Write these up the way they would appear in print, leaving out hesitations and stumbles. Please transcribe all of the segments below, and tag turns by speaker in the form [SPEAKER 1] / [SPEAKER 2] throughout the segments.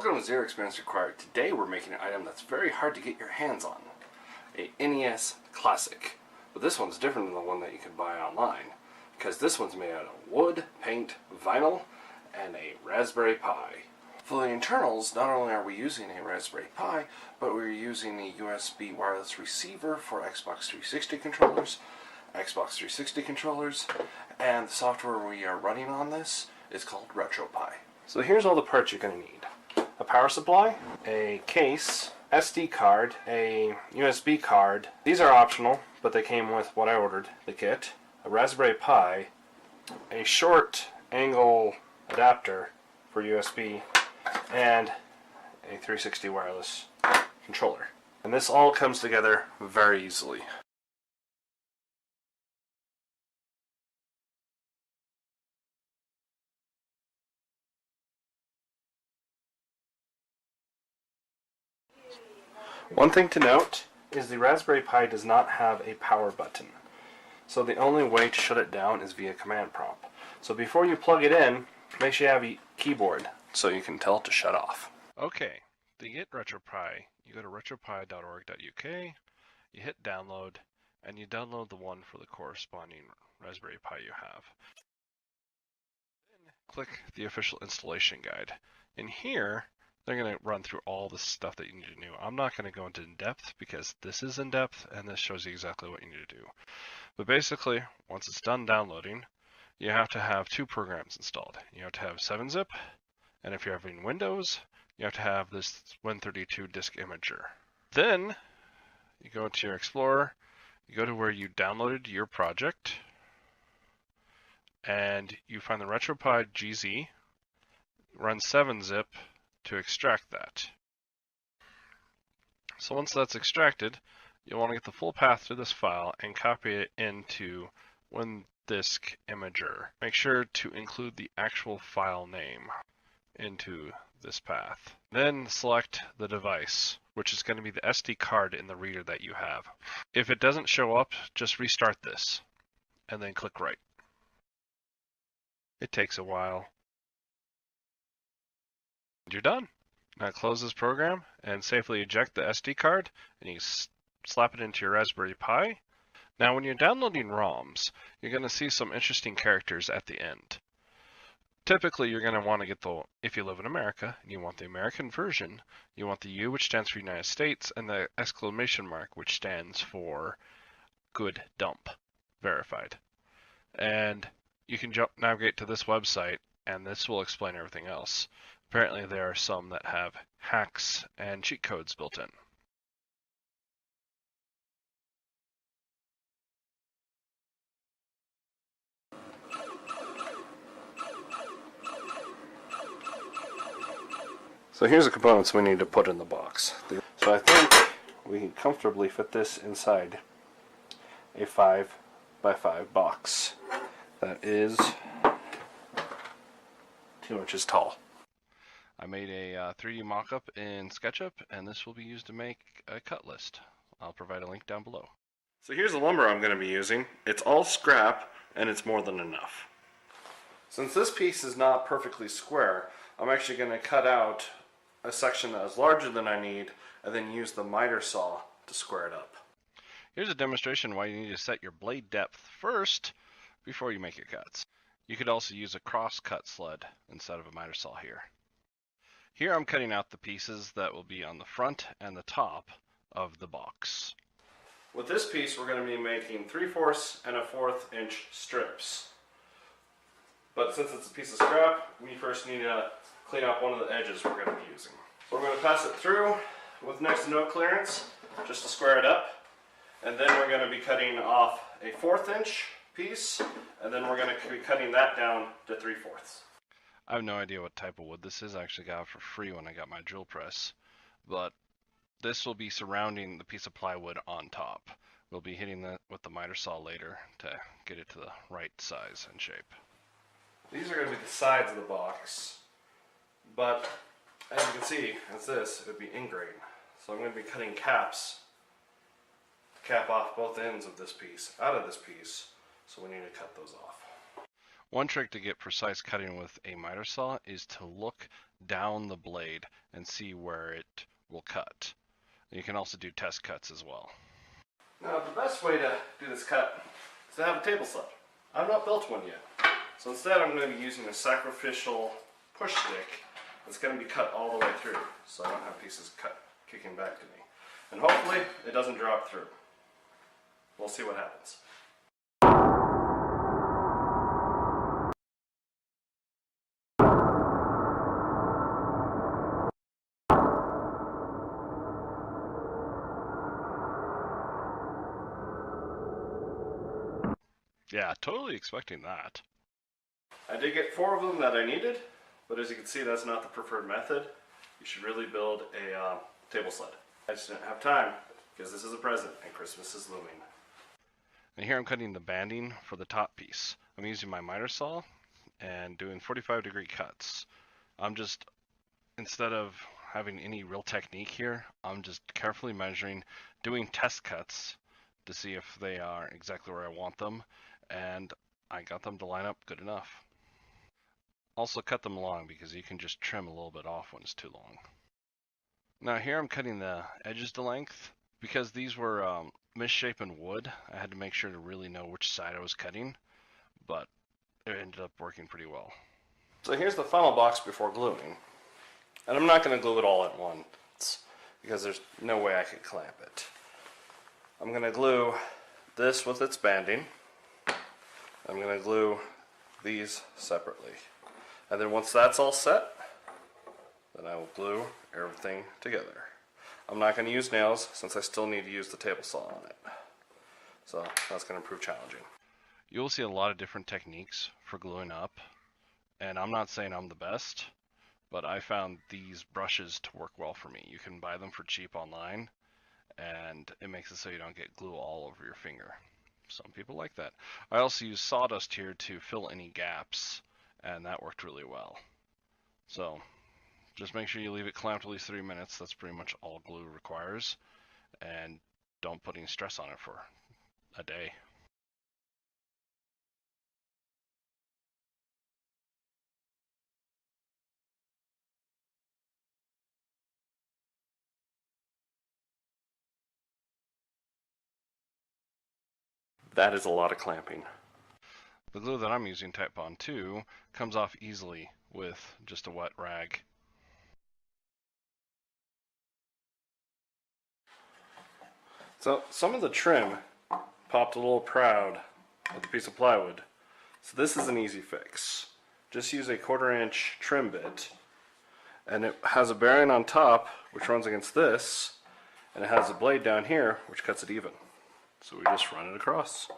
[SPEAKER 1] Welcome to Zero Experience Required. Today we're making an item that's very hard to get your hands on. A NES Classic. But this one's different than the one that you can buy online, because this one's made out of wood, paint, vinyl, and a Raspberry Pi. For the internals, not only are we using a Raspberry Pi, but we're using a USB wireless receiver for Xbox 360 controllers, and the software we are running on this is called RetroPie. So here's all the parts you're going to need. A power supply, a case, SD card, a USB card. These are optional, but they came with what I ordered, the kit. A Raspberry Pi, a short angle adapter for USB, and a 360 wireless controller. And this all comes together very easily. One thing to note is the Raspberry Pi does not have a power button. So the only way to shut it down is via command prompt. So before you plug it in, make sure you have a keyboard so you can tell it to shut off. Okay, to get RetroPie, you go to retropie.org.uk, you hit download, and you download the one for the corresponding Raspberry Pi you have. Then click the official installation guide. In here, they're going to run through all the stuff that you need to do. I'm not going to go into in-depth because this is in-depth and this shows you exactly what you need to do. But basically, once it's done downloading, you have to have two programs installed. You have to have 7-zip, and if you're having Windows, you have to have this Win32 disk imager. Then, you go into your Explorer, you go to where you downloaded your project, and you find the RetroPie GZ, run 7-zip, to extract that. So once that's extracted, you'll want to get the full path to this file and copy it into WinDisk Imager. Make sure to include the actual file name into this path. Then select the device, which is going to be the SD card in the reader that you have. If it doesn't show up, just restart this and then click right. It takes a while. You're done. Now close this program and safely eject the SD card, and you slap it into your Raspberry Pi. Now when you're downloading ROMs, you're going to see some interesting characters at the end. Typically you're going to want to get the, if you live in America and you want the American version, you want the U, which stands for United States, and the exclamation mark, which stands for good dump, verified. And you can navigate to this website, and this will explain everything else. Apparently there are some that have hacks and cheat codes built in. So here's the components we need to put in the box. So I think we can comfortably fit this inside a 5x5 box that is 2 inches tall. I made a 3D mock-up in SketchUp, and this will be used to make a cut list. I'll provide a link down below. So here's the lumber I'm going to be using. It's all scrap, and it's more than enough. Since this piece is not perfectly square, I'm actually going to cut out a section that is larger than I need, and then use the miter saw to square it up. Here's a demonstration why you need to set your blade depth first before you make your cuts. You could also use a cross-cut sled instead of a miter saw here. Here I'm cutting out the pieces that will be on the front and the top of the box. With this piece we're going to be making 3/4 and 1/4 inch strips. But since it's a piece of scrap, we first need to clean up one of the edges we're going to be using. So we're going to pass it through with next to no clearance, just to square it up. And then we're going to be cutting off a 1/4 inch piece, and then we're going to be cutting that down to 3/4. I have no idea what type of wood this is. I actually got it for free when I got my drill press. But this will be surrounding the piece of plywood on top. We'll be hitting that with the miter saw later to get it to the right size and shape. These are going to be the sides of the box. But as you can see, as this, it would be ingrain. So I'm going to be cutting caps to cap off both ends of this piece, out of this piece. So we need to cut those off. One trick to get precise cutting with a miter saw is to look down the blade and see where it will cut. You can also do test cuts as well. Now the best way to do this cut is to have a table saw. I've not built one yet. So instead I'm going to be using a sacrificial push stick that's going to be cut all the way through, so I don't have pieces kicking back to me. And hopefully it doesn't drop through. We'll see what happens. Yeah, totally expecting that. I did get 4 of them that I needed, but as you can see, that's not the preferred method. You should really build a table sled. I just didn't have time because this is a present and Christmas is looming. And here I'm cutting the banding for the top piece. I'm using my miter saw and doing 45-degree cuts. I'm just, instead of having any real technique here, I'm just carefully measuring, doing test cuts to see if they are exactly where I want them, and I got them to line up good enough. Also cut them long because you can just trim a little bit off when it's too long. Now here I'm cutting the edges to length. Because these were misshapen wood, I had to make sure to really know which side I was cutting, but it ended up working pretty well. So here's the final box before gluing. And I'm not going to glue it all at once because there's no way I could clamp it. I'm going to glue this with its banding. I'm going to glue these separately. And then once that's all set, then I will glue everything together. I'm not going to use nails since I still need to use the table saw on it. So that's going to prove challenging. You'll see a lot of different techniques for gluing up. And I'm not saying I'm the best, but I found these brushes to work well for me. You can buy them for cheap online, and it makes it so you don't get glue all over your finger. Some people like that. I also use sawdust here to fill any gaps, and that worked really well. So just make sure you leave it clamped at least 3 minutes. That's pretty much all glue requires. And don't put any stress on it for a day. That is a lot of clamping. The glue that I'm using, Type Bond 2, comes off easily with just a wet rag. So some of the trim popped a little proud with a piece of plywood. So this is an easy fix. Just use a 1/4 inch trim bit, and it has a bearing on top which runs against this, and it has a blade down here which cuts it even. So we just run it across.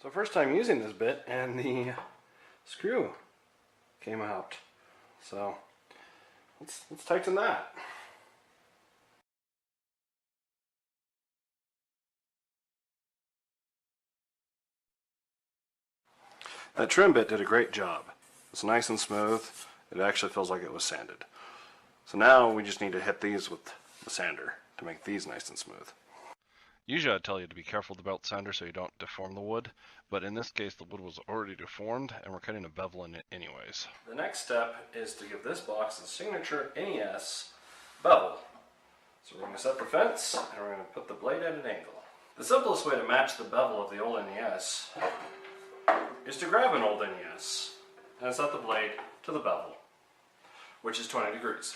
[SPEAKER 1] So first time using this bit, and the screw came out. So let's tighten that. That trim bit did a great job. It's nice and smooth. It actually feels like it was sanded. So now we just need to hit these with the sander to make these nice and smooth. Usually I'd tell you to be careful with the belt sander so you don't deform the wood, but in this case the wood was already deformed and we're cutting a bevel in it anyways. The next step is to give this box a signature NES bevel. So we're going to set the fence and we're going to put the blade at an angle. The simplest way to match the bevel of the old NES is to grab an old NES and set the blade to the bevel, which is 20 degrees.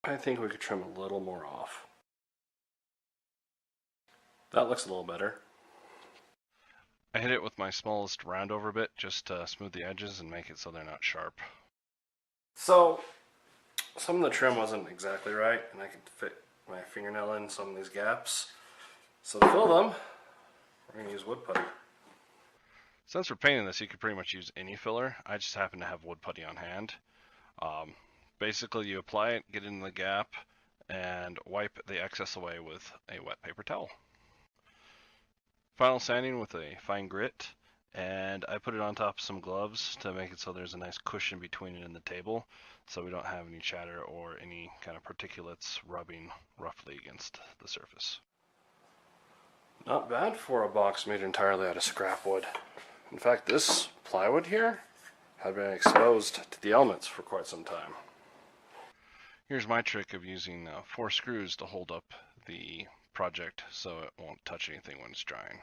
[SPEAKER 1] I think we could trim a little more off. That looks a little better. I hit it with my smallest roundover bit just to smooth the edges and make it so they're not sharp. So some of the trim wasn't exactly right, and I could fit my fingernail in some of these gaps. So to fill them, we're going to use wood putty. Since we're painting this, you could pretty much use any filler. I just happen to have wood putty on hand. Basically, you apply it, get in the gap, and wipe the excess away with a wet paper towel. Final sanding with a fine grit, and I put it on top of some gloves to make it so there's a nice cushion between it and the table, so we don't have any chatter or any kind of particulates rubbing roughly against the surface. Not bad for a box made entirely out of scrap wood. In fact, this plywood here had been exposed to the elements for quite some time. Here's my trick of using 4 screws to hold up the project so it won't touch anything when it's drying.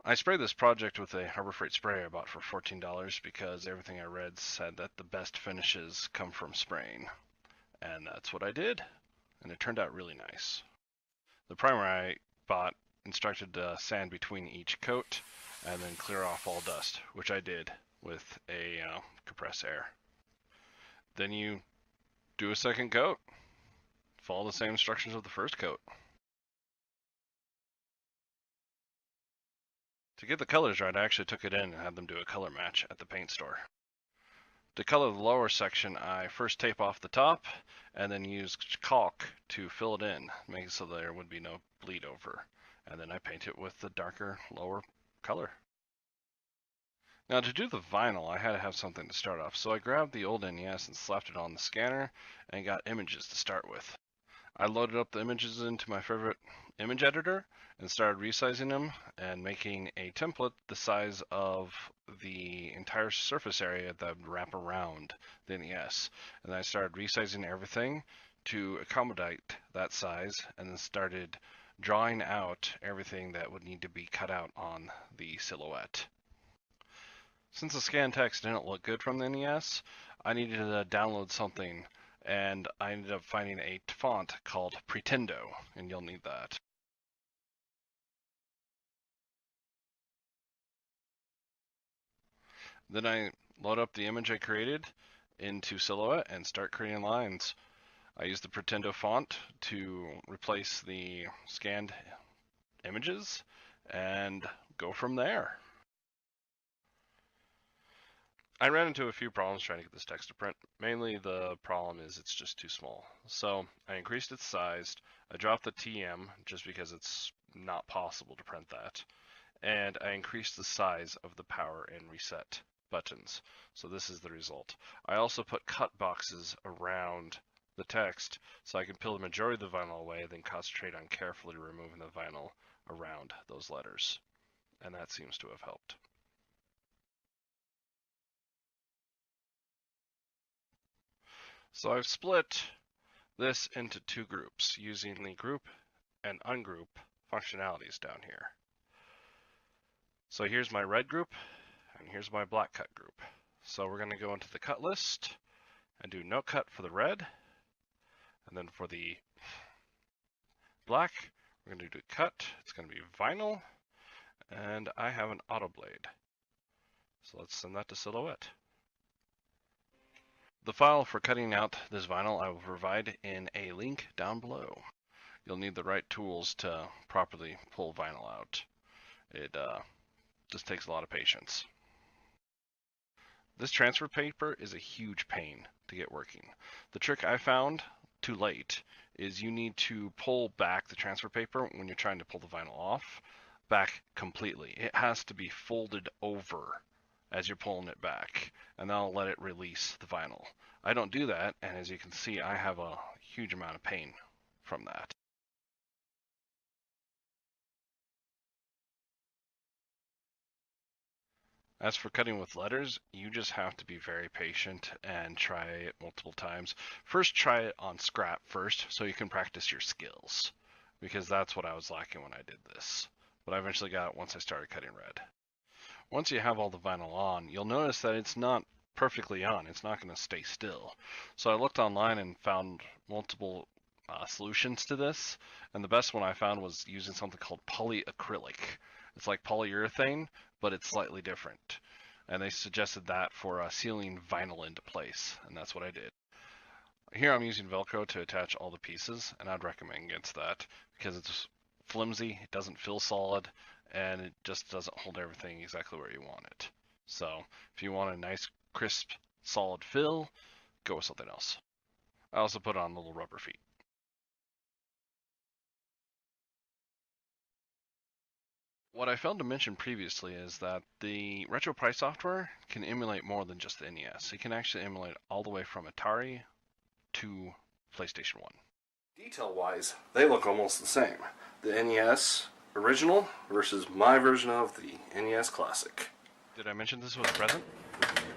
[SPEAKER 1] I sprayed this project with a Harbor Freight spray I bought for $14 because everything I read said that the best finishes come from spraying. And that's what I did, and it turned out really nice. The primer I bought instructed to sand between each coat and then clear off all dust, which I did with a compressed air. Then you do a second coat. Follow the same instructions of the first coat. To get the colors right, I actually took it in and had them do a color match at the paint store. To color the lower section, I first tape off the top and then use caulk to fill it in, make it so there would be no bleed over. And then I paint it with the darker lower color. Now to do the vinyl, I had to have something to start off, so I grabbed the old NES and slapped it on the scanner and got images to start with. I loaded up the images into my favorite image editor and started resizing them and making a template the size of the entire surface area that would wrap around the NES. And then I started resizing everything to accommodate that size and then started drawing out everything that would need to be cut out on the silhouette. Since the scan text didn't look good from the NES, I needed to download something, and I ended up finding a font called Pretendo, and you'll need that. Then I load up the image I created into Silhouette and start creating lines. I use the Pretendo font to replace the scanned images and go from there. I ran into a few problems trying to get this text to print. Mainly the problem is it's just too small. So I increased its size. I dropped the TM just because it's not possible to print that. And I increased the size of the power and reset buttons. So this is the result. I also put cut boxes around the text so I can peel the majority of the vinyl away, then concentrate on carefully removing the vinyl around those letters. And that seems to have helped. So I've split this into 2 groups using the group and ungroup functionalities down here. So here's my red group and here's my black cut group. So we're going to go into the cut list and do no cut for the red, and then for the black we're going to do cut. It's going to be vinyl, and I have an auto blade. So let's send that to Silhouette. The file for cutting out this vinyl I will provide in a link down below. You'll need the right tools to properly pull vinyl out. It just takes a lot of patience. This transfer paper is a huge pain to get working. The trick I found too late is you need to pull back the transfer paper when you're trying to pull the vinyl off, back completely. It has to be folded over as you're pulling it back, and that'll let it release the vinyl. I don't do that, and as you can see, I have a huge amount of pain from that. As for cutting with letters, you just have to be very patient and try it multiple times. First, try it on scrap first so you can practice your skills, because that's what I was lacking when I did this. But I eventually got it once I started cutting red. Once you have all the vinyl on, you'll notice that it's not perfectly on. It's not going to stay still. So I looked online and found multiple solutions to this, and the best one I found was using something called polyacrylic. It's like polyurethane, but it's slightly different. And they suggested that for sealing vinyl into place, and that's what I did. Here I'm using Velcro to attach all the pieces, and I'd recommend against that because it's flimsy, it doesn't feel solid, and it just doesn't hold everything exactly where you want it. So if you want a nice, crisp, solid fill, go with something else. I also put on little rubber feet. What I failed to mention previously is that the RetroPie software can emulate more than just the NES. It can actually emulate all the way from Atari to PlayStation 1. Detail-wise, they look almost the same. The NES original versus my version of the NES Classic. Did I mention this was a present?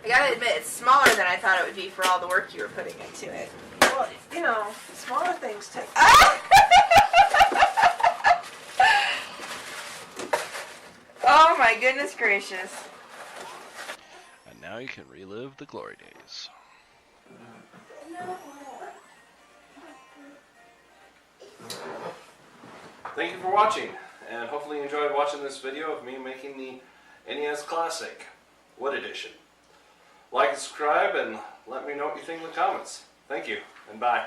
[SPEAKER 2] I gotta admit, it's smaller than I thought it would be for all the work you were putting into it.
[SPEAKER 3] Well, you know, smaller things take...
[SPEAKER 2] Oh my goodness gracious.
[SPEAKER 1] And now you can relive the glory days. Thank you for watching, and hopefully you enjoyed watching this video of me making the NES Classic Wood Edition. Like and subscribe, and let me know what you think in the comments. Thank you, and bye.